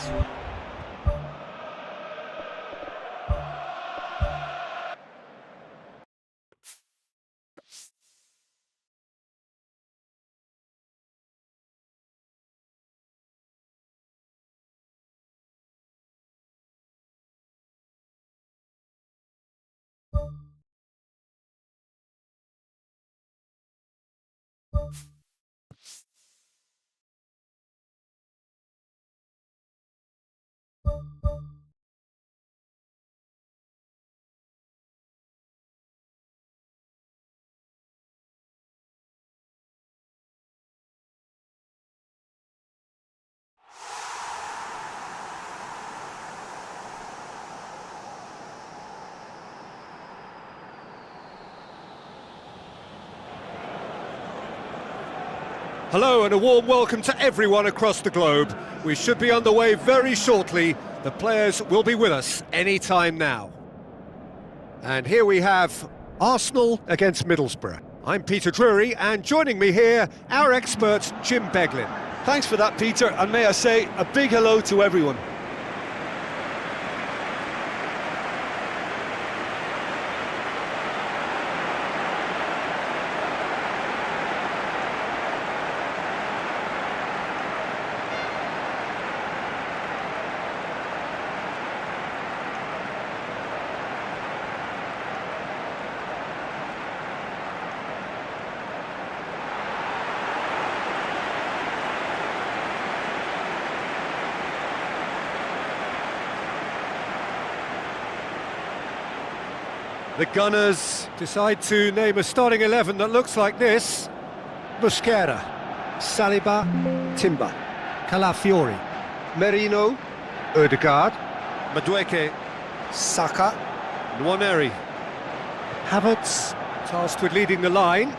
pass. Hello and a warm welcome to everyone across the globe. We should be underway very shortly. The players will be with us any time now. And here we have Arsenal against Middlesbrough. I'm Peter Drury, and joining me here, our expert Jim Beglin. Thanks for that, Peter, and may I say a big hello to everyone. The Gunners decide to name a starting 11 that looks like this. Busquera, Saliba, Timber, Calafiori, Merino, Ødegaard, Madueke, Saka, Nwaneri. Havertz, tasked with leading the line.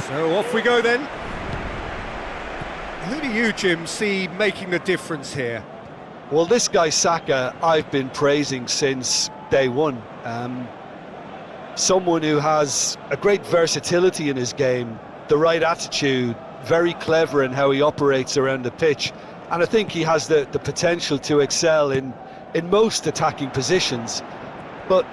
So off we go then. Who do you, Jim, see making the difference here? Well, this guy Saka, I've been praising since day one. Someone who has a great versatility in his game, the right attitude, very clever in how he operates around the pitch, and I think he has the potential to excel in most attacking positions. But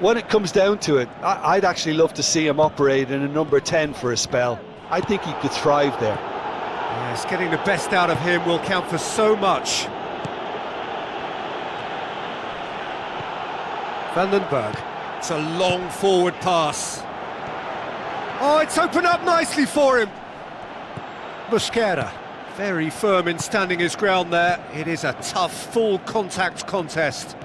when it comes down to it, I'd actually love to see him operate in a number 10 for a spell. I think he could thrive there. Yes, getting the best out of him will count for so much. Vandenberg. It's a long forward pass. Oh, it's opened up nicely for him. Busquera, Very firm in standing his ground there. It is a tough, full contact contest.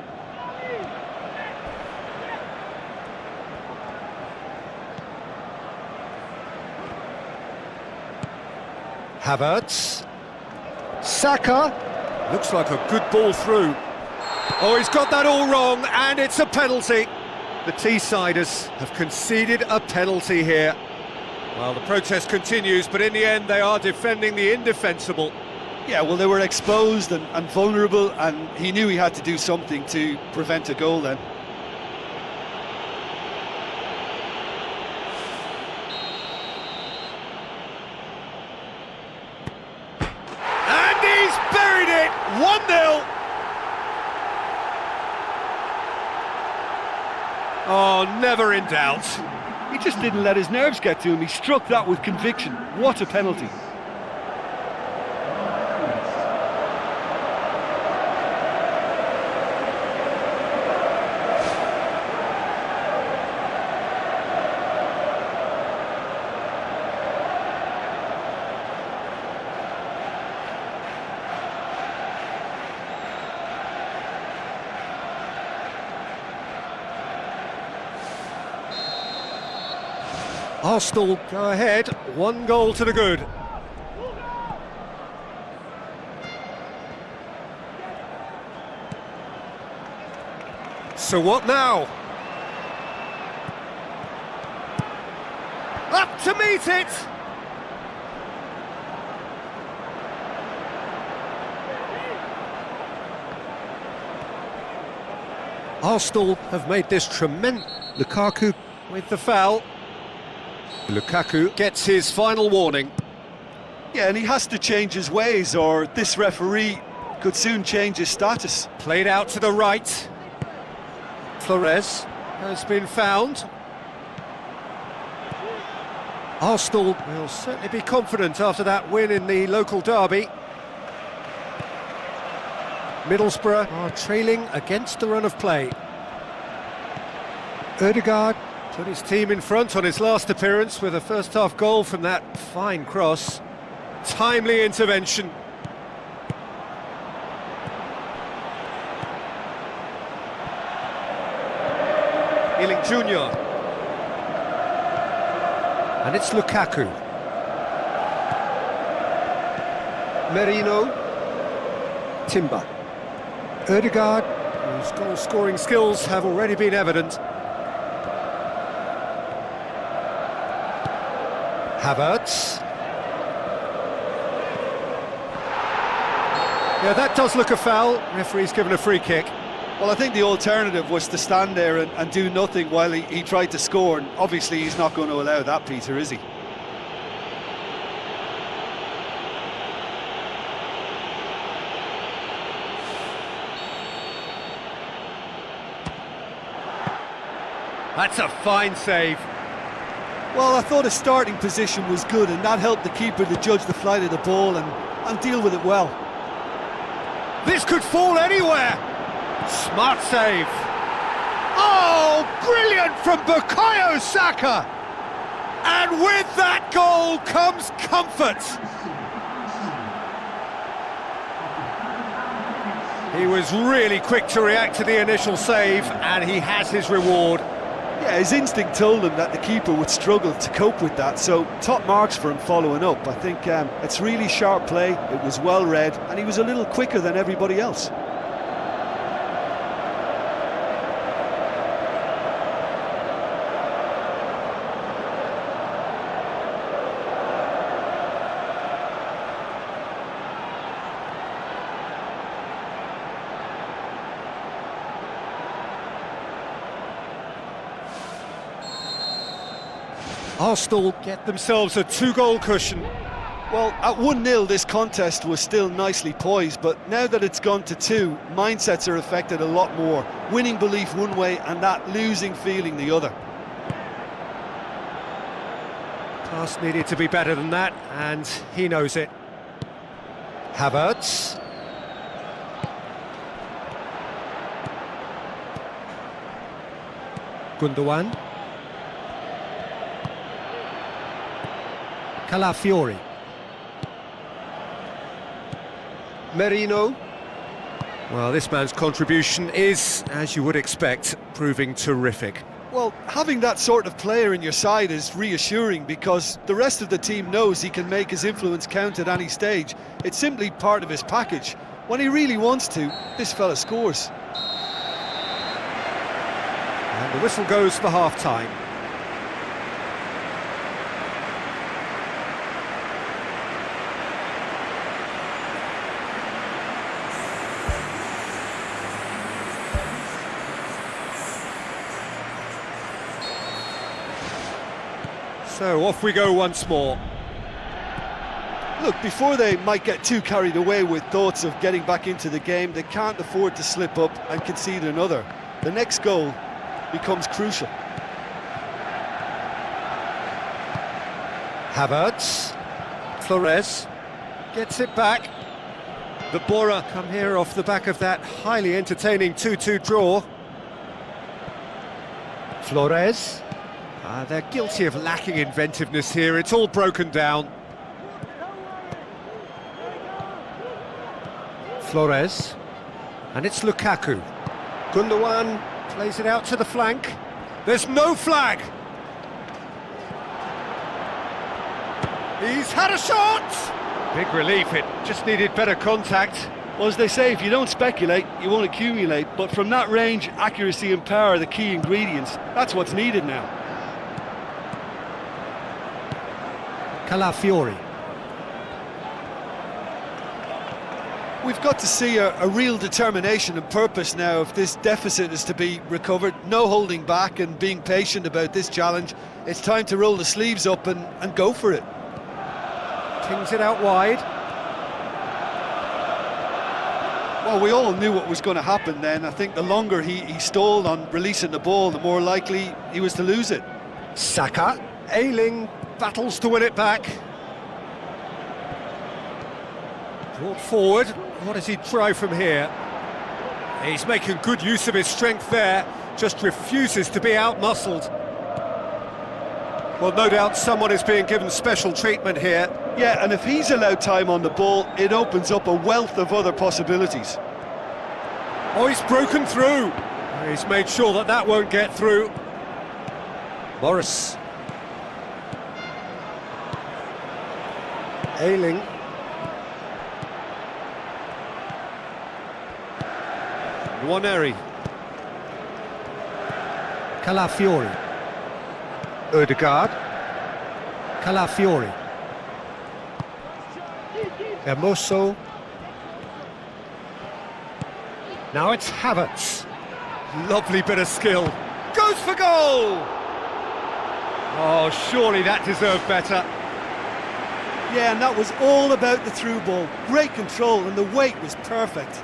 Havertz. Saka. Looks like a good ball through. Oh, he's got that all wrong, and it's a penalty. The Teessiders have conceded a penalty here. Well, the protest continues, but in the end they are defending the indefensible. Yeah, well, they were exposed and vulnerable, and he knew he had to do something to prevent a goal then. And he's buried it! 1-0! Oh, never in doubt. He just didn't let his nerves get to him. He struck that with conviction. What a penalty. Arsenal go ahead, 1 goal to the good. So what now? Up to meet it! Arsenal have made this tremendous... Lukaku with the foul. Lukaku gets his final warning. Yeah, and he has to change his ways, or this referee could soon change his status. Played out to the right. Flores has been found. Arsenal will certainly be confident after that win in the local derby. Middlesbrough are trailing against the run of play. Ødegaard put his team in front on his last appearance with a first-half goal from that fine cross. Timely intervention. Ealing Jr. And it's Lukaku. Merino. Timber. Ødegaard, whose goal-scoring skills have already been evident. Havertz. Yeah, that does look a foul. Referee's given a free kick. Well, I think the alternative was to stand there and do nothing while he tried to score, and obviously he's not going to allow that, Peter, is he? That's a fine save. Well, I thought his starting position was good, and that helped the keeper to judge the flight of the ball and deal with it well. This could fall anywhere. Smart save. Oh, brilliant from Bukayo Saka. And with that goal comes comfort. He was really quick to react to the initial save, and he has his reward. Yeah, his instinct told him that the keeper would struggle to cope with that, so top marks for him following up. I think it's really sharp play, it was well read, and he was a little quicker than everybody else. Arsenal get themselves a 2-goal cushion. Well, at 1-0 this contest was still nicely poised, but now that it's gone to 2, mindsets are affected a lot more. Winning belief one way and that losing feeling the other. Pass needed to be better than that, and he knows it. Havertz. Gundogan. Calafiori. Merino. Well, this man's contribution is, as you would expect, proving terrific. Well, having that sort of player in your side is reassuring because the rest of the team knows he can make his influence count at any stage. It's simply part of his package. When he really wants to, this fella scores. And the whistle goes for half-time. So off we go once more. Look, before they might get too carried away with thoughts of getting back into the game, they can't afford to slip up and concede another. The next goal becomes crucial. Havertz. Flores gets it back. The Bora come here off the back of that highly entertaining 2-2 draw. Flores. They're guilty of lacking inventiveness here. It's all broken down. Flores. And it's Lukaku. Gundogan plays it out to the flank. There's no flag! He's had a shot! Big relief, it just needed better contact. Well, as they say, if you don't speculate, you won't accumulate. But from that range, accuracy and power are the key ingredients. That's what's needed now. Calafiori. We've got to see a real determination and purpose now if this deficit is to be recovered. No holding back and being patient about this challenge. It's time to roll the sleeves up and go for it. Kings it out wide. Well, we all knew what was going to happen then. I think the longer he stalled on releasing the ball, the more likely he was to lose it. Saka. Ayling battles to win it back. Brought forward. What does he try from here? He's making good use of his strength there, just refuses to be out-muscled. Well, no doubt someone is being given special treatment here. Yeah, and if he's allowed time on the ball, it opens up a wealth of other possibilities. Oh, he's broken through. He's made sure that that won't get through. Morris. Ayling. Nwaneri. Calafiori. Ødegaard. Calafiori. Hermoso. Now it's Havertz. Lovely bit of skill. Goes for goal! Oh, surely that deserved better. Yeah, and that was all about the through ball. Great control, and the weight was perfect.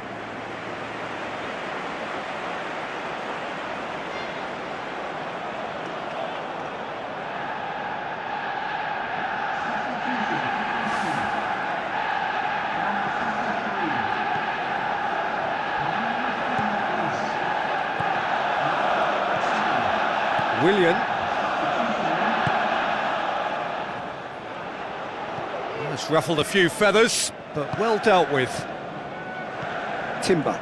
Willian. That's ruffled a few feathers, but well dealt with. Timber.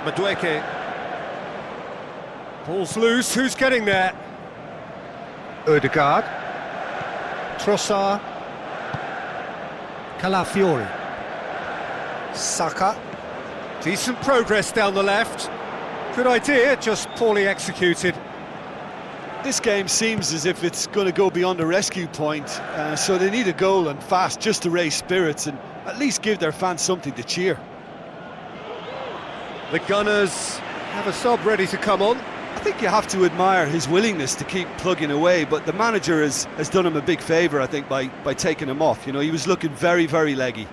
Madueke. Ball's loose, who's getting there? Ødegaard. Trossard. Calafiori. Saka. Decent progress down the left. Good idea, just poorly executed. This game seems as if it's going to go beyond the rescue point, so they need a goal and fast just to raise spirits and at least give their fans something to cheer. The Gunners have a sub ready to come on. I think you have to admire his willingness to keep plugging away, but the manager has done him a big favour, I think, by taking him off. You know, he was looking very, very leggy.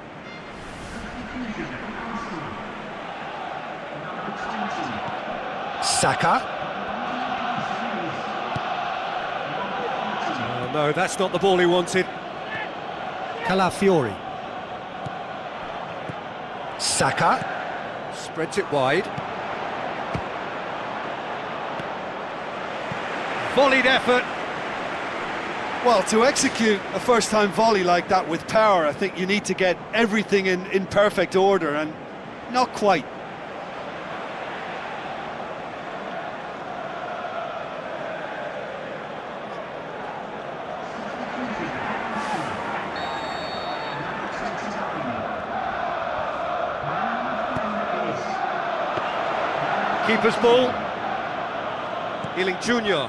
Saka. Oh, no, that's not the ball he wanted. Calafiori. Saka. Spreads it wide. Volleyed effort. Well, to execute a first-time volley like that with power, I think you need to get everything in perfect order, and not quite. Keeper's ball. Ealing Jr.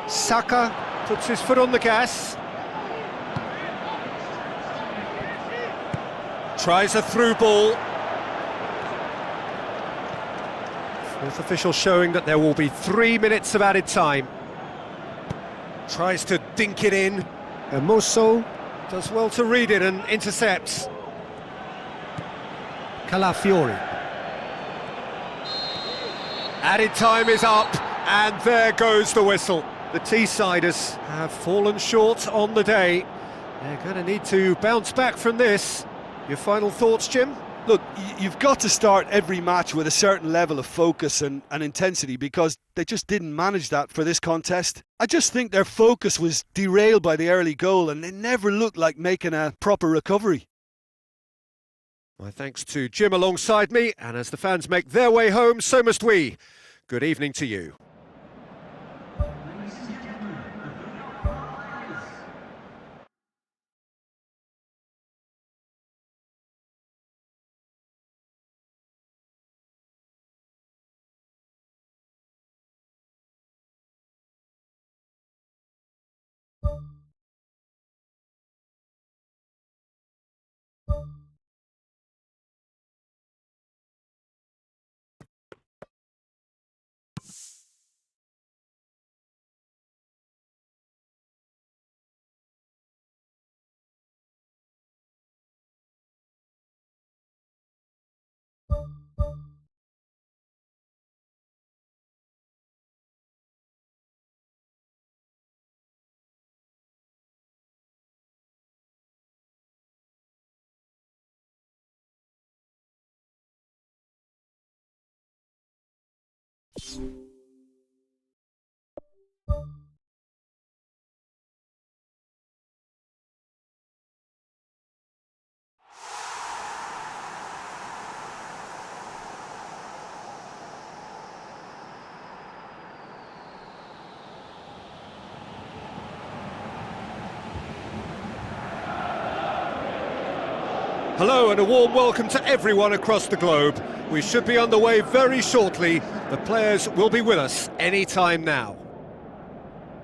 Saka. Puts his foot on the gas. Tries a through ball. Fourth official showing that there will be 3 minutes of added time. Tries to dink it in. Hermoso. Does well to read it and intercepts. Calafiori. Added time is up, and there goes the whistle. The Teessiders have fallen short on the day. They're going to need to bounce back from this. Your final thoughts, Jim? Look, you've got to start every match with a certain level of focus and intensity, because they just didn't manage that for this contest. I just think their focus was derailed by the early goal, and they never looked like making a proper recovery. My thanks to Jim alongside me, and as the fans make their way home, so must we. Good evening to you. Hello and a warm welcome to everyone across the globe. We should be underway very shortly. The players will be with us any time now.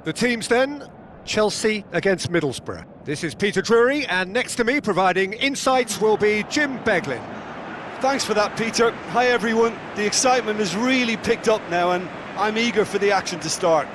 The teams then, Chelsea against Middlesbrough. This is Peter Drury, and next to me providing insights will be Jim Beglin. Thanks for that, Peter. Hi everyone. The excitement has really picked up now and I'm eager for the action to start.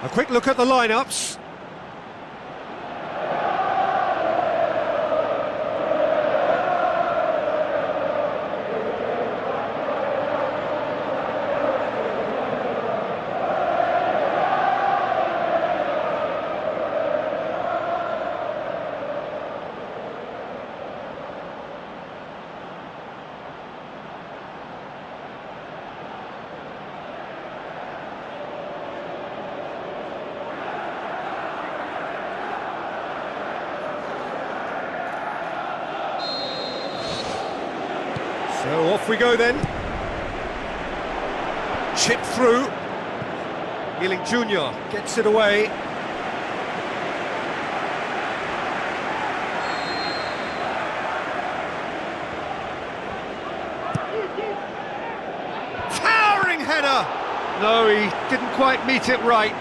A quick look at the lineups. So off we go then. Chip through. Ealing Jr. gets it away. Towering header! No, he didn't quite meet it right.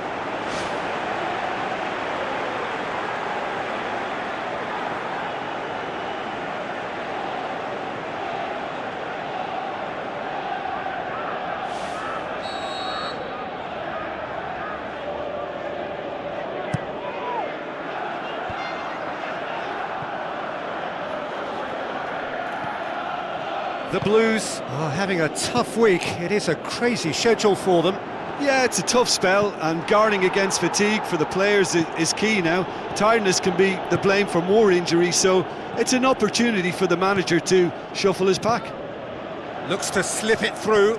The Blues are having a tough week. It is a crazy schedule for them. Yeah, it's a tough spell, and guarding against fatigue for the players is key now. Tiredness can be the blame for more injuries, so it's an opportunity for the manager to shuffle his pack. Looks to slip it through.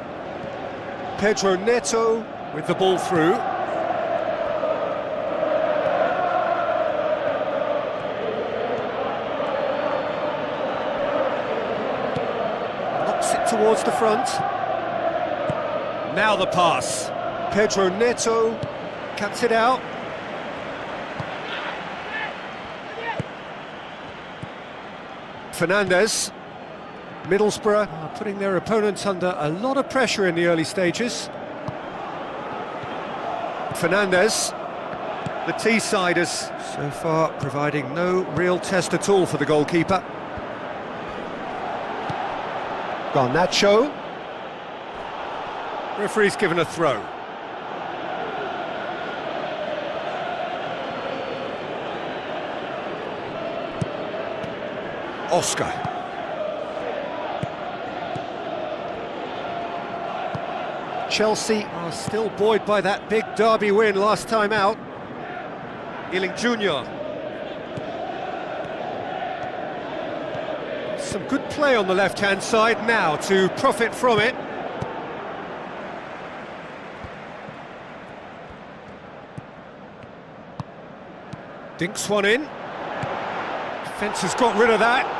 Pedro Neto with the ball through. Knocks it towards the front. Now the pass. Pedro Neto cuts it out. Fernandez. Middlesbrough are putting their opponents under a lot of pressure in the early stages. Fernandez, the T-siders, so far providing no real test at all for the goalkeeper. Garnacho. Referee's given a throw. Oscar. Chelsea are still buoyed by that big derby win last time out. Ealing Jr. Some good play on the left-hand side now to profit from it. Dinks one in. Defence has got rid of that.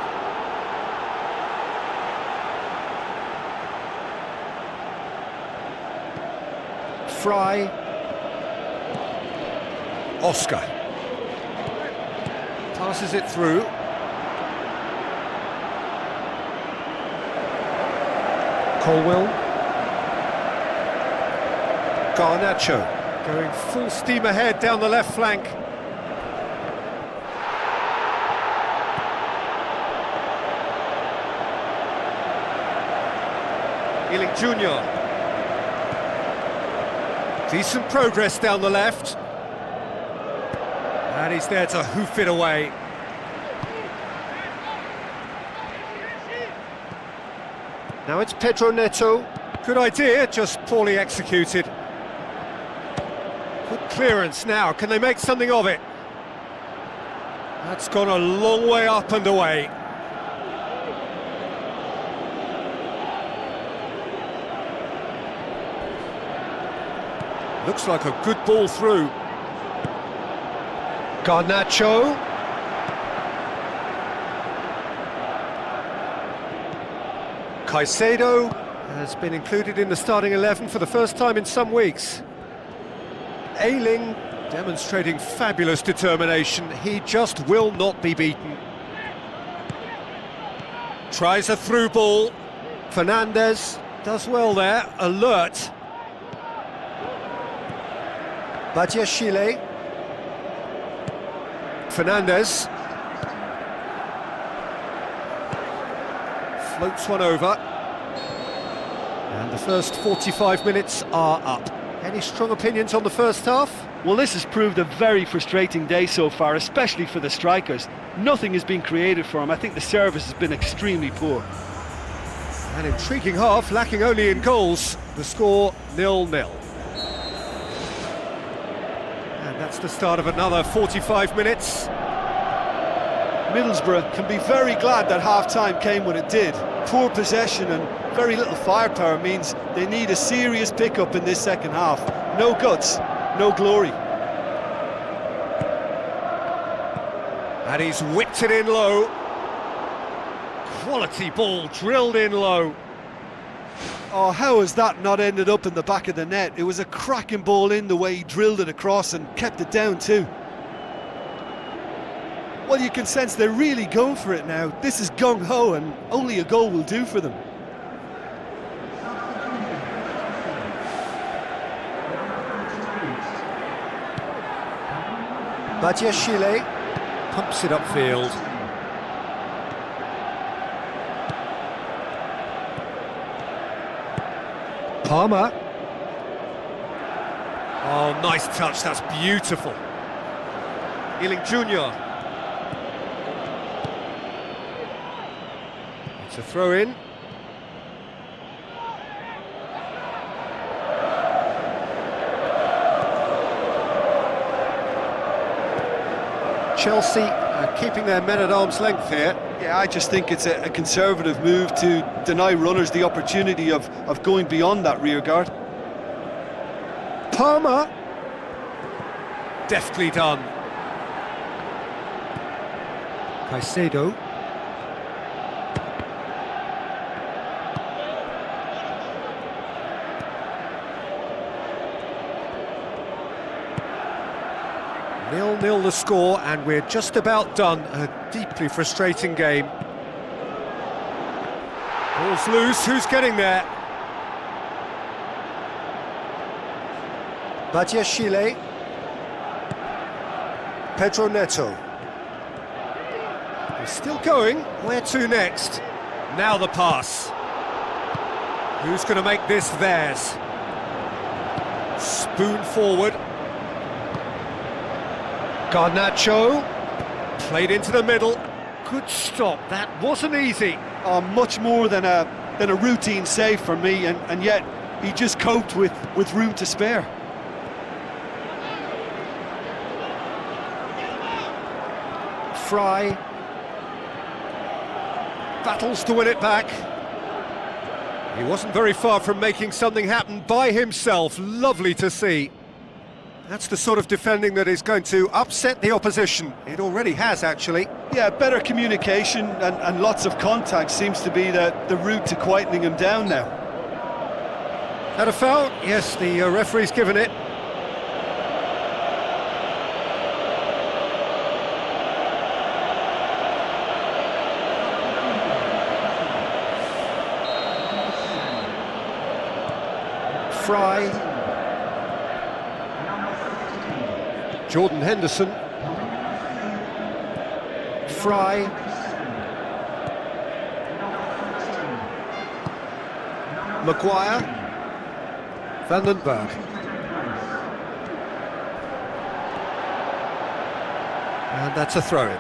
Fry. Oscar. Passes it through. Colwell. Garnacho going full steam ahead down the left flank. Ealing Jr. Decent progress down the left. And he's there to hoof it away. Now it's Pedro Neto. Good idea, just poorly executed. Good clearance now, can they make something of it? That's gone a long way up and away. Looks like a good ball through. Garnacho. Caicedo has been included in the starting 11 for the first time in some weeks. Ayling demonstrating fabulous determination. He just will not be beaten. Tries a through ball. Fernandez does well there, alert. Badiashile. Fernandez floats one over, and the first 45 minutes are up. Any strong opinions on the first half? Well, this has proved a very frustrating day so far, especially for the strikers. Nothing has been created for them. I think the service has been extremely poor. An intriguing half, lacking only in goals. The score 0-0. And that's the start of another 45 minutes. Middlesbrough can be very glad that half-time came when it did. Poor possession and very little firepower means they need a serious pick-up in this second half. No guts, no glory. And he's whipped it in low. Quality ball drilled in low. Oh, how has that not ended up in the back of the net? It was a cracking ball in the way he drilled it across and kept it down too. Well, you can sense they're really going for it now. This is gung-ho and only a goal will do for them. Badiashile. Pumps it upfield. Palmer. Oh, nice touch, that's beautiful. Ealing Jr. It's a throw-in. Chelsea are keeping their men at arm's length here. Yeah, I just think it's a conservative move to deny runners the opportunity of going beyond that rear guard. Palmer. Deftly done. Caicedo. Nil-nil the score, and we're just about done. A deeply frustrating game. Ball's loose, who's getting there? Badiashile. Pedro Neto. He's still going. Where to next? Now the pass. Who's going to make this theirs? Spoon forward. Garnacho. Played into the middle. Good stop, that wasn't easy. Oh, much more than a routine save for me, and yet he just coped with room to spare. Fry. Battles to win it back. He wasn't very far from making something happen by himself. Lovely to see. That's the sort of defending that is going to upset the opposition. It already has, actually. Yeah, better communication and lots of contact seems to be the route to quietening him down now. Had a foul? Yes, the referee's given it. Fry. Jordan Henderson. Fry. Maguire. Van den Berg. And that's a throw-in.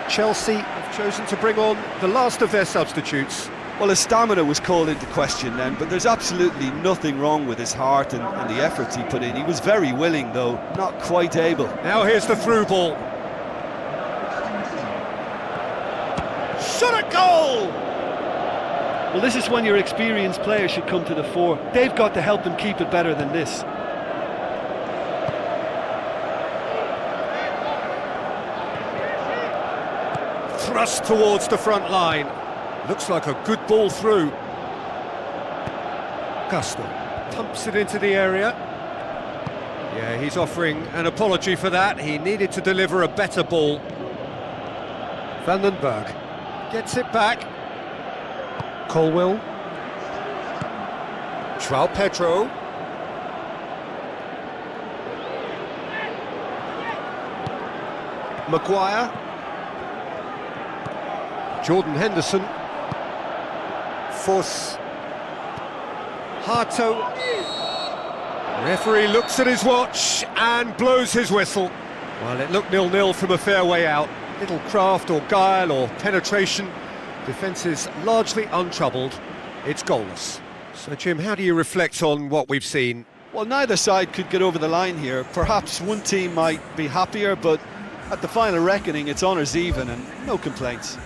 Chelsea have chosen to bring on the last of their substitutes. Well, his stamina was called into question then, but there's absolutely nothing wrong with his heart and the efforts he put in. He was very willing, though, not quite able. Now here's the through ball. Shot a goal! Well, this is when your experienced players should come to the fore. They've got to help them keep it better than this. Thrust towards the front line. Looks like a good ball through. Gusto pumps it into the area. Yeah, he's offering an apology for that. He needed to deliver a better ball. Vandenberg gets it back. Colwell. João Pedro. Maguire. Jordan Henderson. Foss. Hato. Referee looks at his watch and blows his whistle. Well, it looked 0-0 from a fair way out. Little craft or guile or penetration. Defence is largely untroubled. It's goalless. So, Jim, how do you reflect on what we've seen? Well, neither side could get over the line here. Perhaps one team might be happier, but at the final reckoning, it's honours even and no complaints.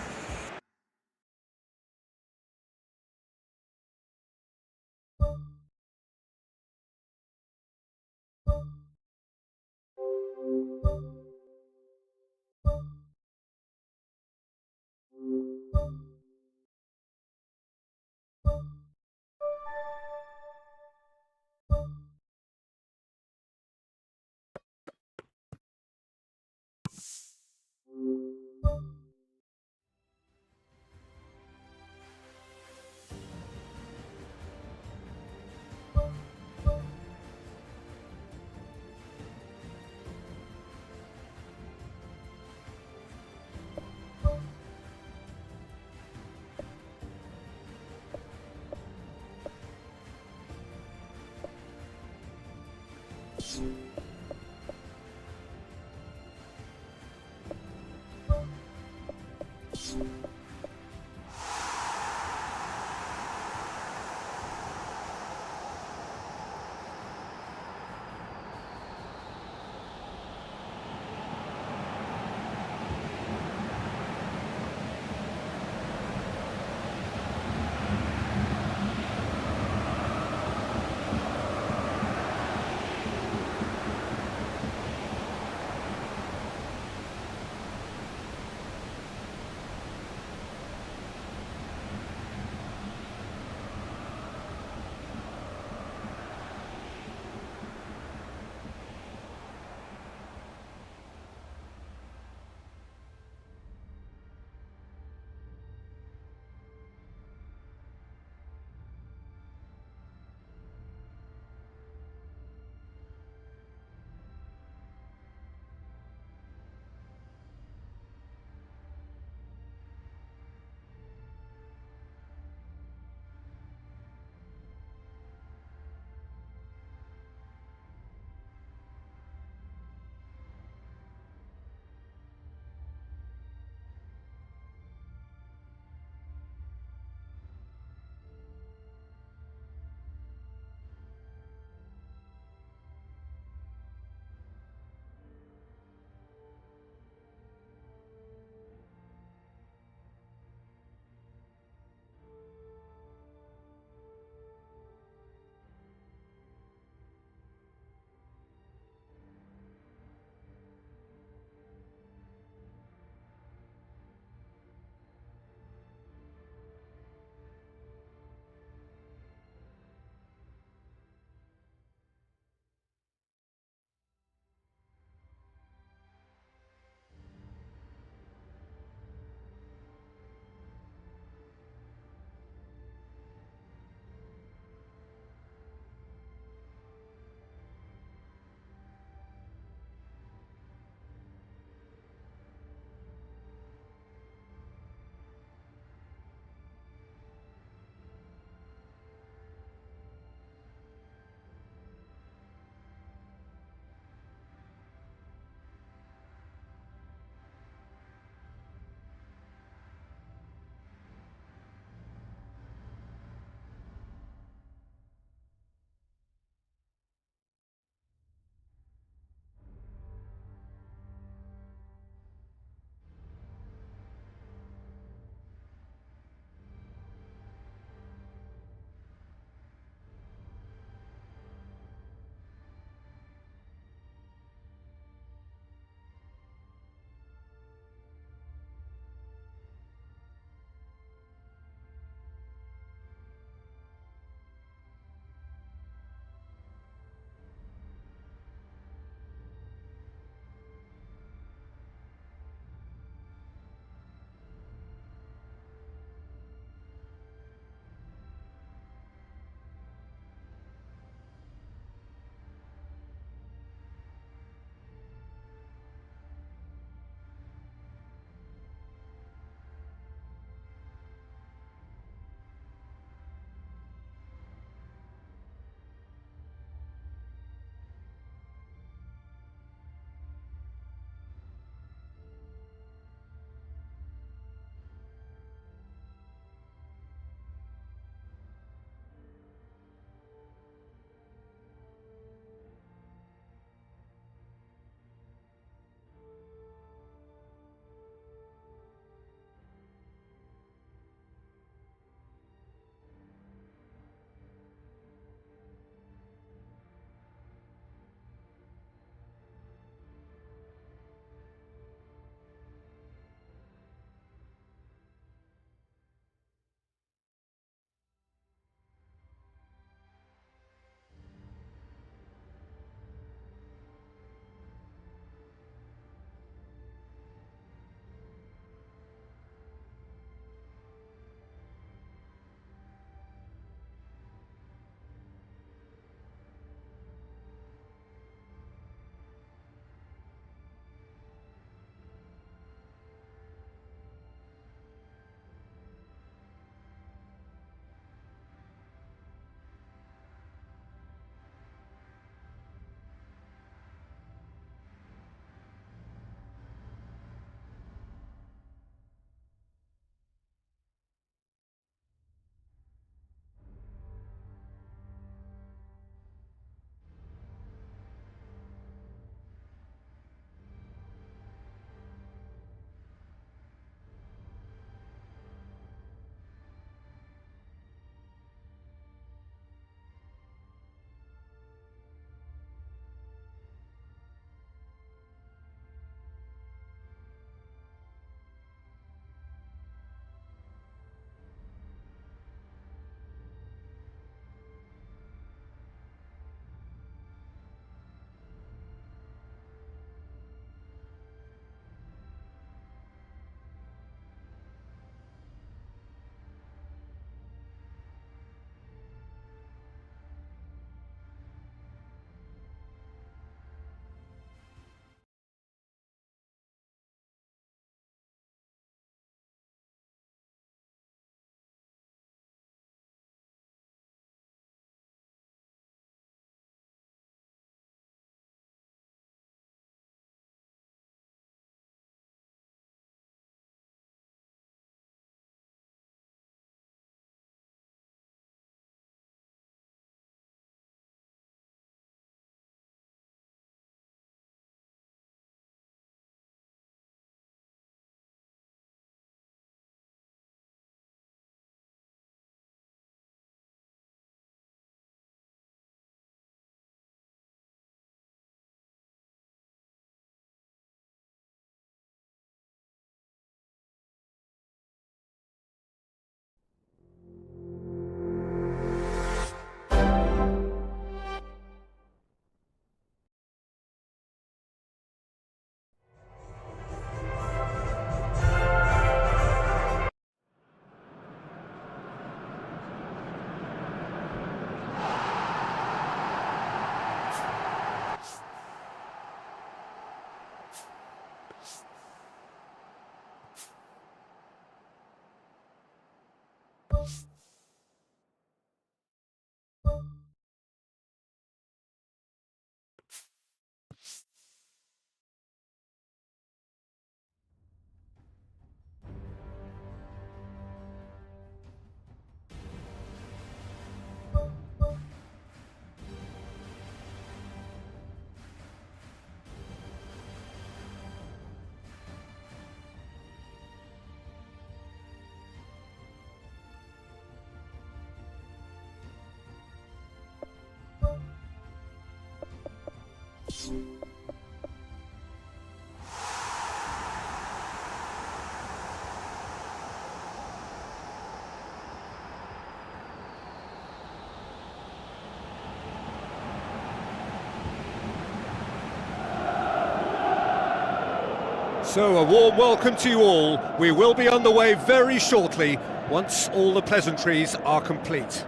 So a warm welcome to you all. We will be on the way very shortly, once all the pleasantries are complete.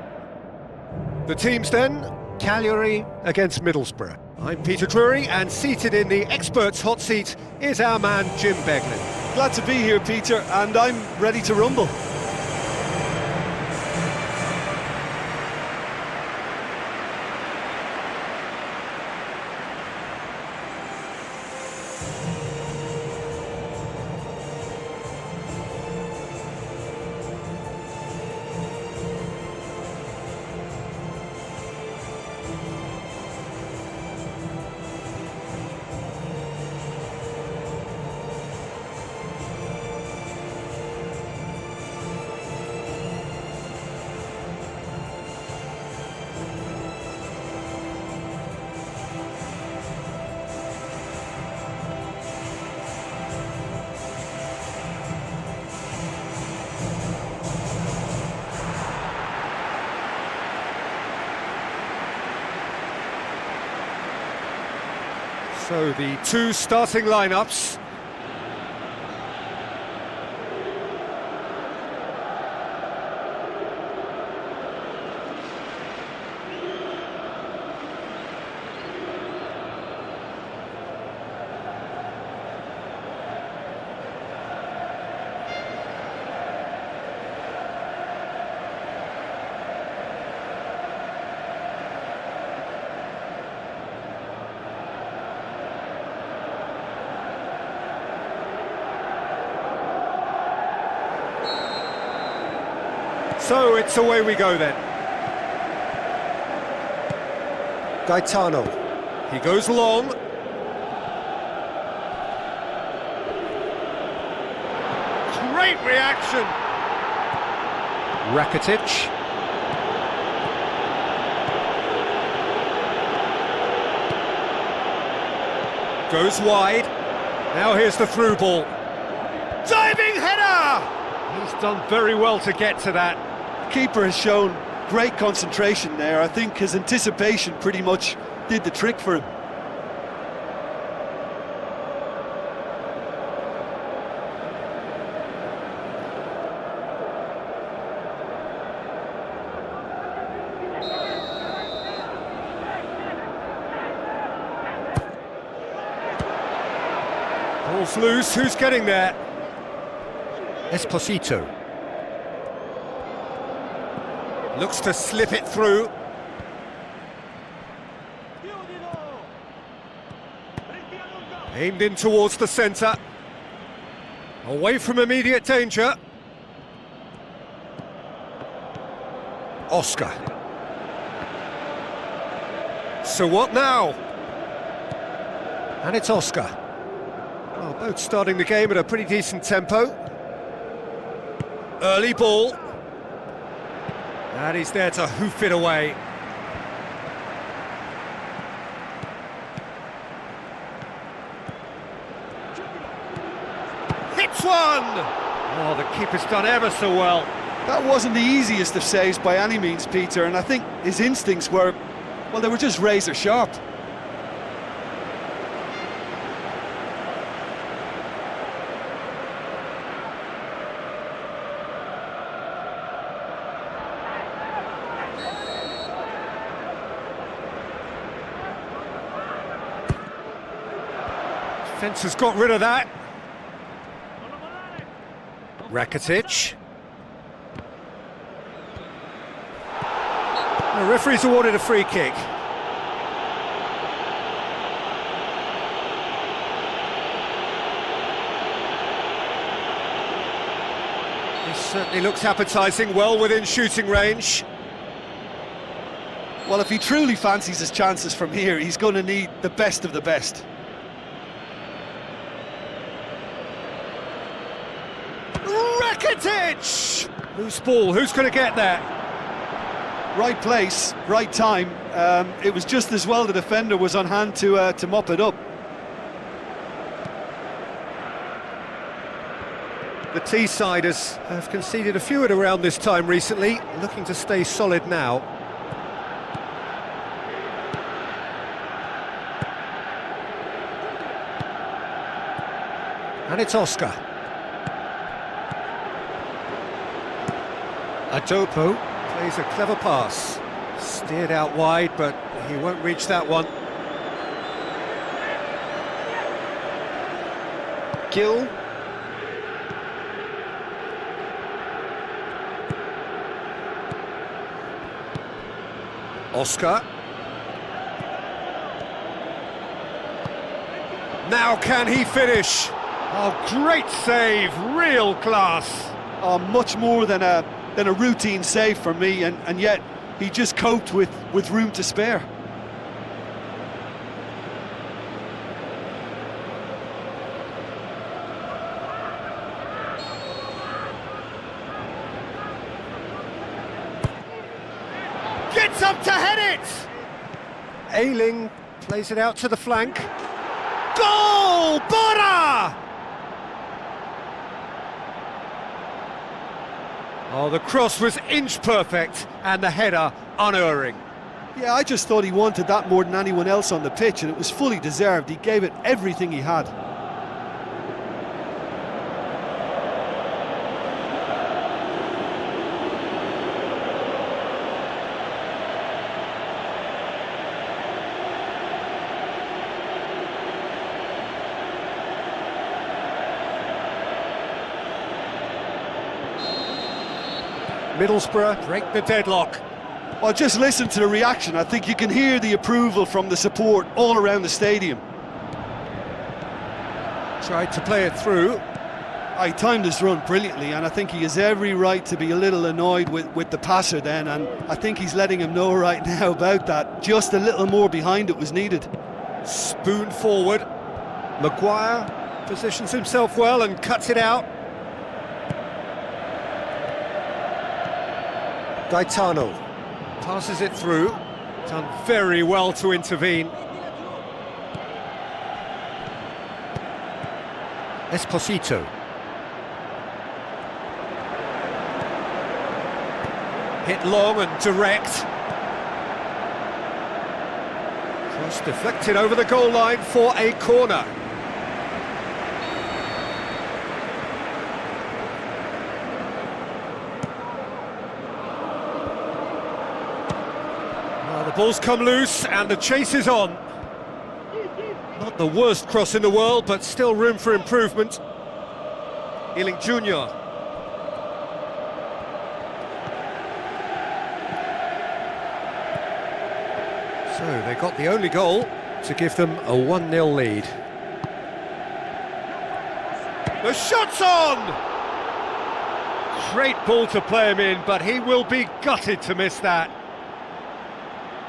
The teams then, Cagliari against Middlesbrough. I'm Peter Drury, and seated in the experts' hot seat is our man Jim Beglin. Glad to be here, Peter, and I'm ready to rumble. So the two starting lineups. So it's away we go then. Gaetano. He goes long. Great reaction. Rakitic. Goes wide. Now here's the through ball. Diving header! He's done very well to get to that. Keeper has shown great concentration there. I think his anticipation pretty much did the trick for him. Ball's loose, who's getting there? Esposito. Looks to slip it through. Aimed in towards the centre. Away from immediate danger. Oscar. So what now? And it's Oscar. Well, both starting the game at a pretty decent tempo. Early ball. And he's there to hoof it away. Hits one! Oh, the keeper's done ever so well. That wasn't the easiest of saves by any means, Peter, and I think his instincts were, well, they were just razor sharp. Defence has got rid of that. Rakitic. The referee's awarded a free kick. This certainly looks appetising, well within shooting range. Well, if he truly fancies his chances from here, he's going to need the best of the best. Rakitic! Loose ball, who's going to get there? Right place, right time. It was just as well the defender was on hand to mop it up. The Teessiders have conceded a few at around this time recently, looking to stay solid now. And it's Oscar. Adopo plays a clever pass. Steered out wide, but he won't reach that one. Gill. Oscar. Now can he finish? Oh, great save, real class. Oh, much more than a routine save for me, and yet he just coped with room to spare. Gets up to head it! Ayling plays it out to the flank. Goal! Bora! Oh, the cross was inch perfect and the header unerring. Yeah, I just thought he wanted that more than anyone else on the pitch, and it was fully deserved. He gave it everything he had. Middlesbrough break the deadlock. Well, just listen to the reaction. I think you can hear the approval from the support all around the stadium. Tried to play it through. He timed his run brilliantly, and I think he has every right to be a little annoyed with the passer then, and I think he's letting him know right now about that. Just a little more behind it was needed. Spoon forward. Maguire positions himself well and cuts it out. Gaetano. Passes it through. Done very well to intervene. Esposito. Hit long and direct. Cross deflected over the goal line for a corner. Well, the ball's come loose and the chase is on. Not the worst cross in the world, but still room for improvement. Ealing Jr. So they got the only goal to give them a 1-0 lead. The shot's on! Great ball to play him in, but he will be gutted to miss that.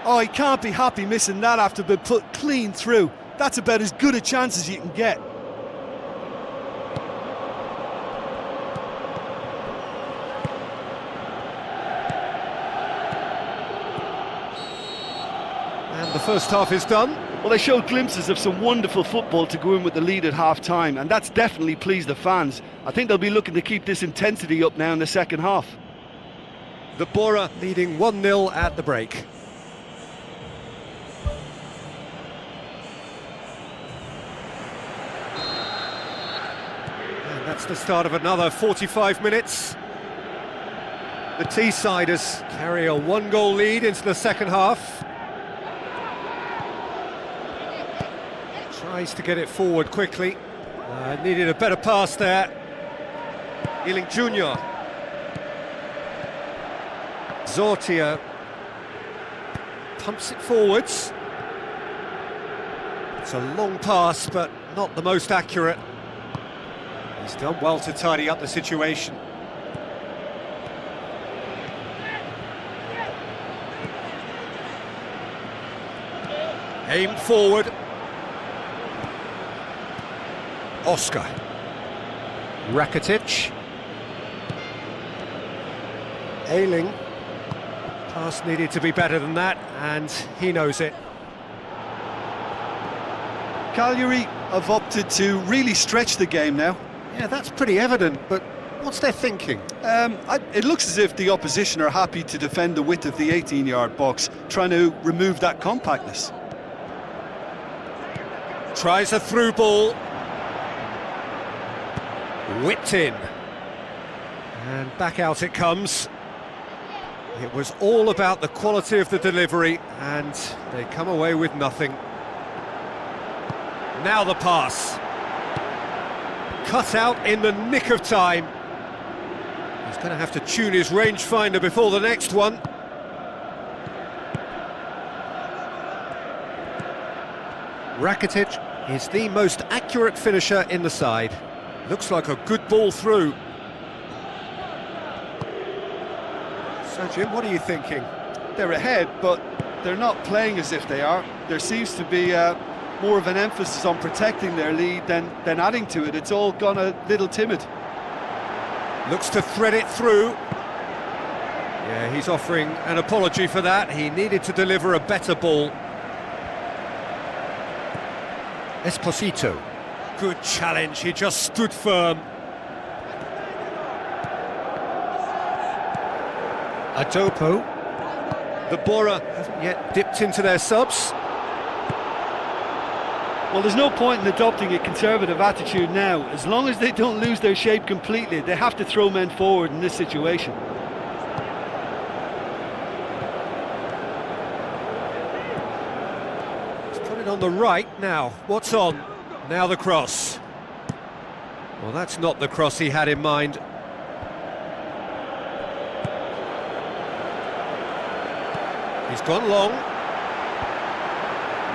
Oh, he can't be happy missing that after being put clean through. That's about as good a chance as you can get. And the first half is done. Well, they showed glimpses of some wonderful football to go in with the lead at half-time, and that's definitely pleased the fans. I think they'll be looking to keep this intensity up now in the second half. The Bora leading 1-0 at the break. And that's the start of another 45 minutes. The Teessiders carry a 1-goal lead into the second half. Tries to get it forward quickly. Needed a better pass there. Ealing Jr. Zortia. pumps it forwards. It's a long pass, but not the most accurate. He's done well to tidy up the situation. Aimed forward. Oscar. Rakitic. Ailing. Pass needed to be better than that, and he knows it. Cagliari have opted to really stretch the game now. Yeah, that's pretty evident, but what's their thinking? It looks as if the opposition are happy to defend the width of the 18-yard box, trying to remove that compactness. Tries a through ball. Whipped in. And back out it comes. It was all about the quality of the delivery, and they come away with nothing. Now the pass. Cut out in the nick of time. He's going to have to tune his rangefinder before the next one. Rakitic is the most accurate finisher in the side. Looks like a good ball through. So, Jim, what are you thinking? They're ahead, but they're not playing as if they are. There seems to be more of an emphasis on protecting their lead than adding to it. It's all gone a little timid. Looks to thread it through. Yeah, he's offering an apology for that. He needed to deliver a better ball. Esposito. Good challenge, he just stood firm. Adopo. The Bora hasn't yet dipped into their subs. Well, there's no point in adopting a conservative attitude now. As long as they don't lose their shape completely, they have to throw men forward in this situation. He's put it on the right now. What's on? Now the cross. Well, that's not the cross he had in mind. He's gone long.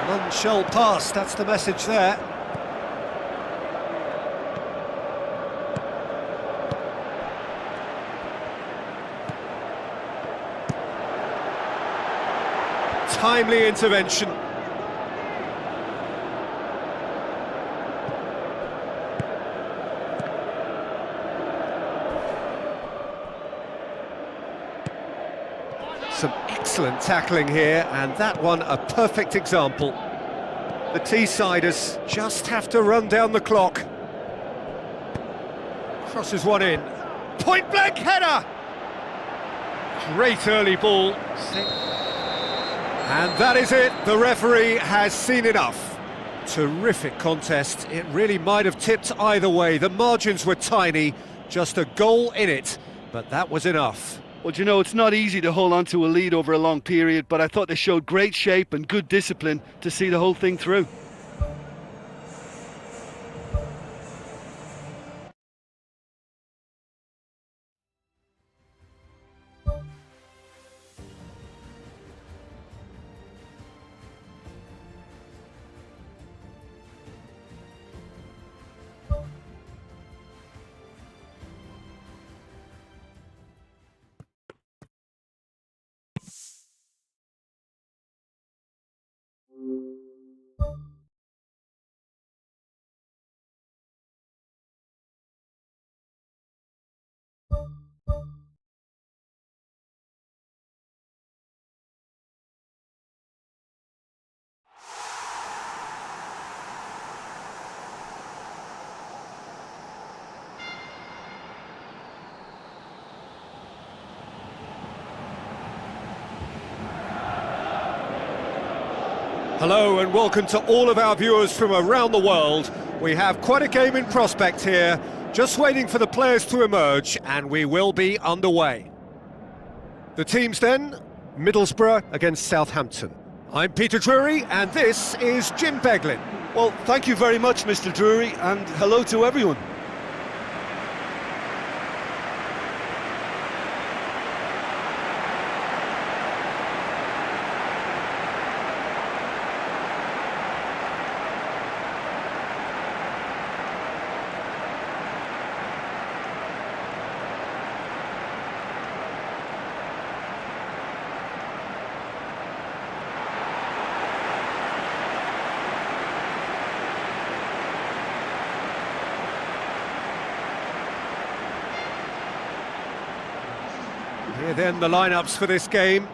None shall pass, that's the message there. Timely intervention. Some excellent tackling here, and that one a perfect example. The Teesiders just have to run down the clock. Crosses one in. Point blank header! Great early ball. And that is it, the referee has seen enough. Terrific contest, it really might have tipped either way. The margins were tiny, just a goal in it, but that was enough. Well, you know, it's not easy to hold on to a lead over a long period, but I thought they showed great shape and good discipline to see the whole thing through. Hello and welcome to all of our viewers from around the world. We have quite a game in prospect here, just waiting for the players to emerge, and we will be underway. The teams then, Middlesbrough against Southampton. I'm Peter Drury, and this is Jim Beglin. Well, thank you very much, Mr. Drury, and hello to everyone. Here then the lineups for this game.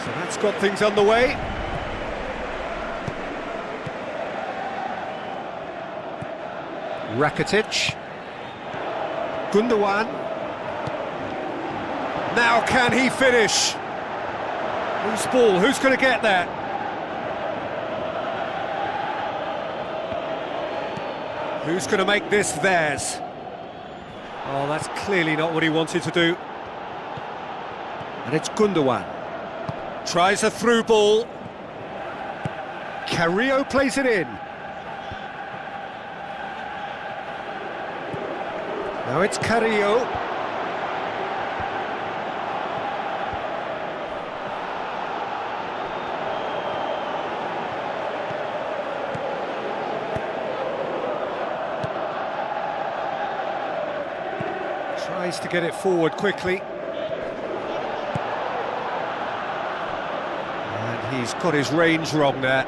So that's got things underway. Rakitic. Gundogan. Now can he finish? Whose ball? Who's going to get that? Who's going to make this theirs? Oh, that's clearly not what he wanted to do. And it's Gundogan. Tries a through ball. Carrillo plays it in. Now it's Carrillo. Tries to get it forward quickly. He's got his range wrong there.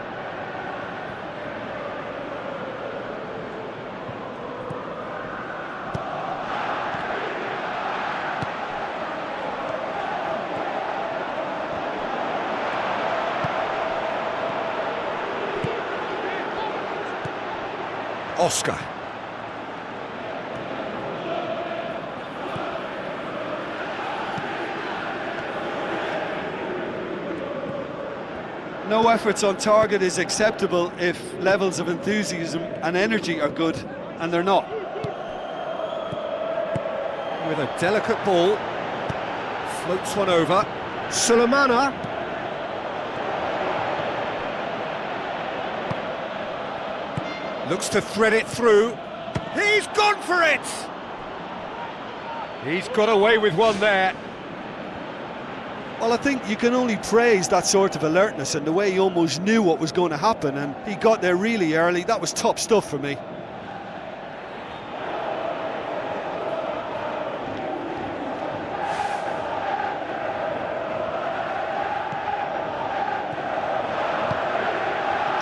Oscar. No efforts on target is acceptable if levels of enthusiasm and energy are good, and they're not. With a delicate ball, floats one over. Sulemana. Looks to thread it through. He's gone for it! He's got away with one there. Well, I think you can only praise that sort of alertness and the way he almost knew what was going to happen, and he got there really early. That was top stuff for me.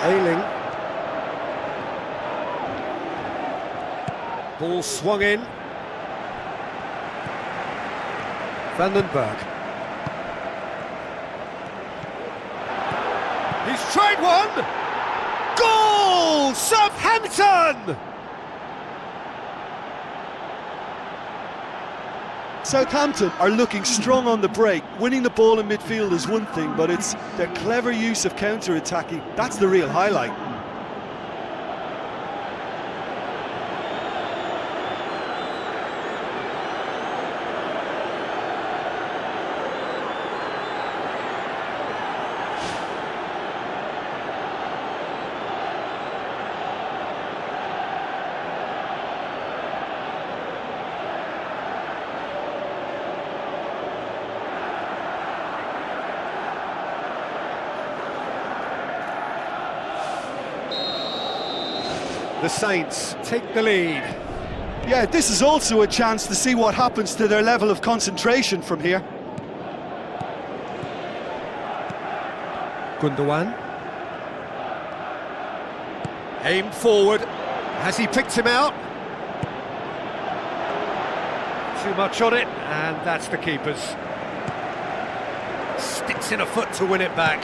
Ailing. Ball swung in. Vandenberg. He's tried one! Goal! Southampton! Southampton are looking strong on the break. Winning the ball in midfield is one thing, but it's their clever use of counter-attacking. That's the real highlight. The Saints take the lead. Yeah, this is also a chance to see what happens to their level of concentration from here. Gundogan. Aimed forward. Has he picked him out? Too much on it, and that's the keeper's. Sticks in a foot to win it back.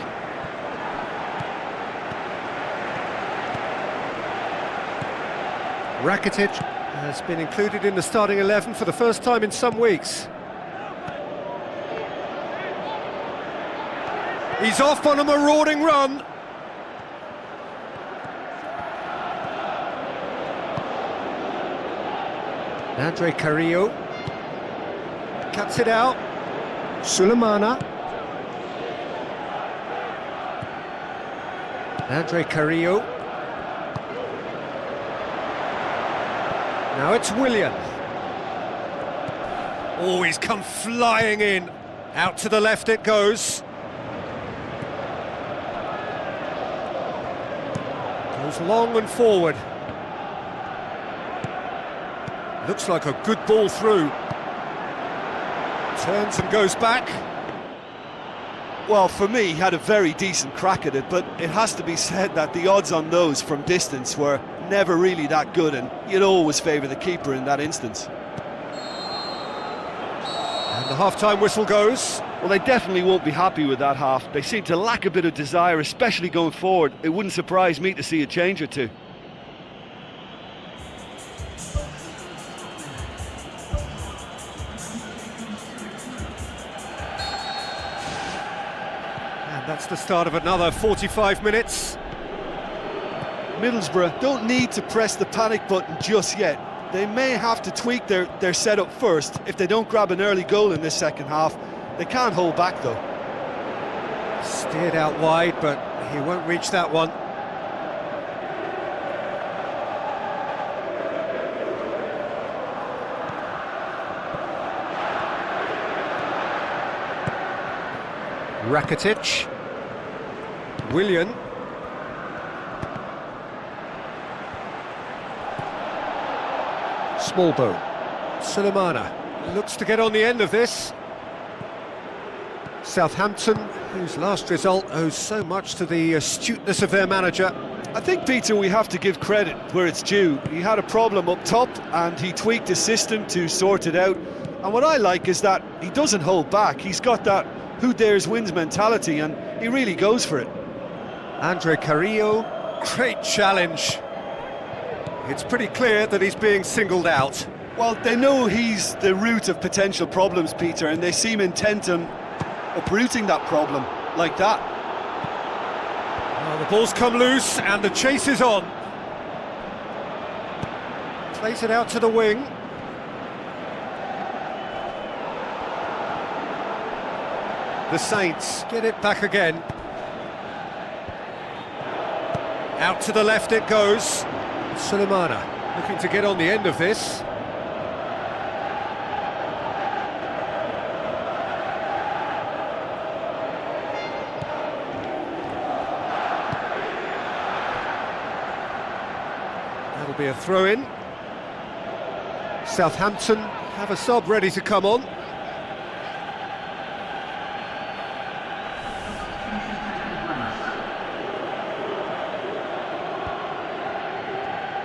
Rakitic has been included in the starting 11 for the first time in some weeks. He's off on a marauding run. Andre Carrillo cuts it out. Sulemana. Andre Carrillo. Now it's Willian. Oh, he's come flying in. Out to the left it goes. Goes long and forward. Looks like a good ball through. Turns and goes back. Well, for me, he had a very decent crack at it, but it has to be said that the odds on those from distance were never really that good, and you'd always favour the keeper in that instance. And the half-time whistle goes. Well, they definitely won't be happy with that half. They seem to lack a bit of desire, especially going forward. It wouldn't surprise me to see a change or two. And that's the start of another 45 minutes. Middlesbrough don't need to press the panic button just yet. They may have to tweak their setup first. If they don't grab an early goal in this second half, they can't hold back though. Steered out wide, but he won't reach that one. Rakitic. Willian. Smallbone. Sulemana looks to get on the end of this. Southampton, whose last result owes so much to the astuteness of their manager. I think, Peter, we have to give credit where it's due. He had a problem up top and he tweaked his system to sort it out. And what I like is that he doesn't hold back. He's got that who dares wins mentality and he really goes for it. Andre Carrillo, great challenge. It's pretty clear that he's being singled out. Well, they know he's the root of potential problems, Peter, and they seem intent on uprooting that problem like that. Well, the ball's come loose and the chase is on. Plays it out to the wing. The Saints get it back again. Out to the left it goes. Sulemana looking to get on the end of this. That'll be a throw-in. Southampton have a sub ready to come on.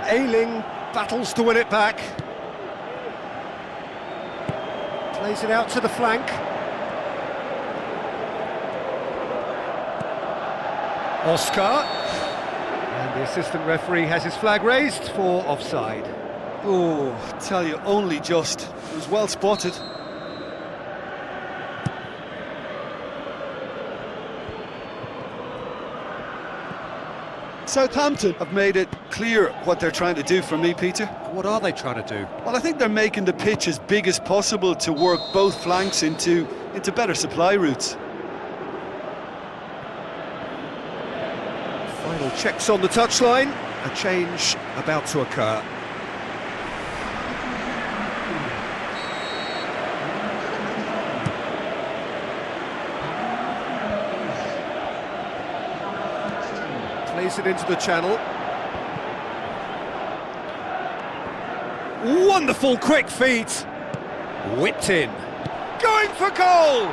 Ayling battles to win it back. Plays it out to the flank. Oscar. And the assistant referee has his flag raised for offside. Oh, I tell you, only just. It was well spotted. Southampton have made it clear what they're trying to do for me, Peter. What are they trying to do? Well, I think they're making the pitch as big as possible to work both flanks into better supply routes. Final checks on the touchline. A change about to occur. Plays it into the channel. Wonderful quick feet. Whipped in. Going for goal!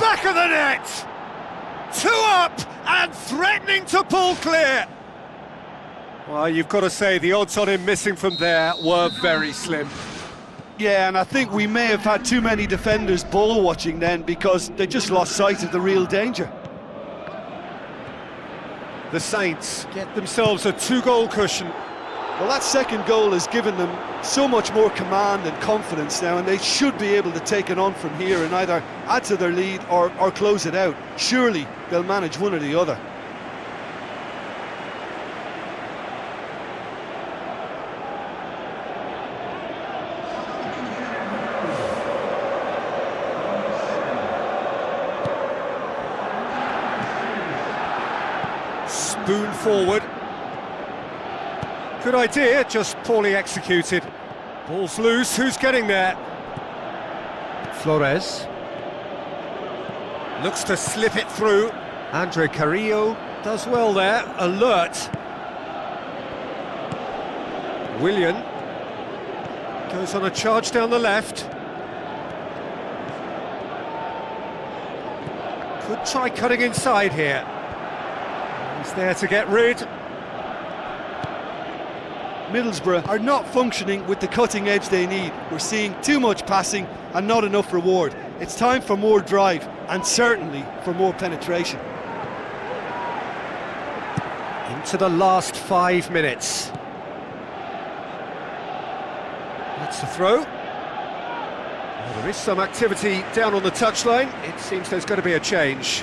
Back of the net! Two up and threatening to pull clear. Well, you've got to say the odds on him missing from there were very slim. Yeah, and I think we may have had too many defenders ball watching then because they just lost sight of the real danger. The Saints get themselves a two-goal cushion. Well, that second goal has given them so much more command and confidence now, and they should be able to take it on from here and either add to their lead or close it out. Surely they'll manage one or the other. Spoon forward. Good idea, just poorly executed. Ball's loose, who's getting there? Flores. Looks to slip it through. Andre Carrillo does well there, alert. Willian goes on a charge down the left. Could try cutting inside here. He's there to get rid. Middlesbrough are not functioning with the cutting edge they need. We're seeing too much passing and not enough reward. It's time for more drive and certainly for more penetration. Into the last 5 minutes. That's the throw. Well, there is some activity down on the touchline. It seems there's going to be a change.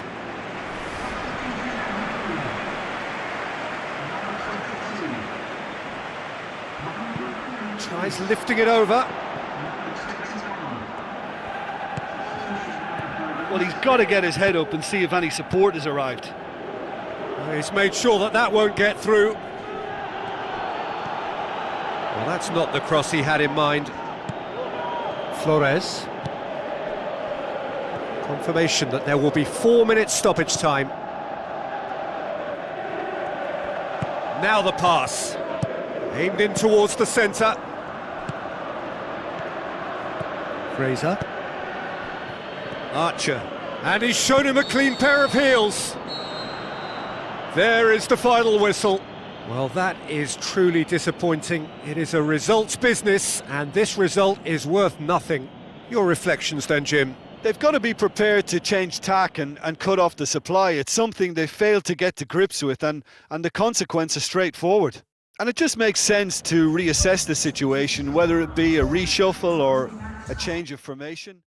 Tries lifting it over. Well, he's got to get his head up and see if any support has arrived. He's made sure that that won't get through. Well, that's not the cross he had in mind. Flores. Confirmation that there will be 4 minutes stoppage time. Now the pass. Aimed in towards the centre. Fraser. Archer. And he's shown him a clean pair of heels. There is the final whistle. Well, that is truly disappointing. It is a results business, and this result is worth nothing. Your reflections then, Jim? They've got to be prepared to change tack and cut off the supply. It's something they failed to get to grips with, and the consequence is straightforward. And it just makes sense to reassess the situation, whether it be a reshuffle or a change of formation.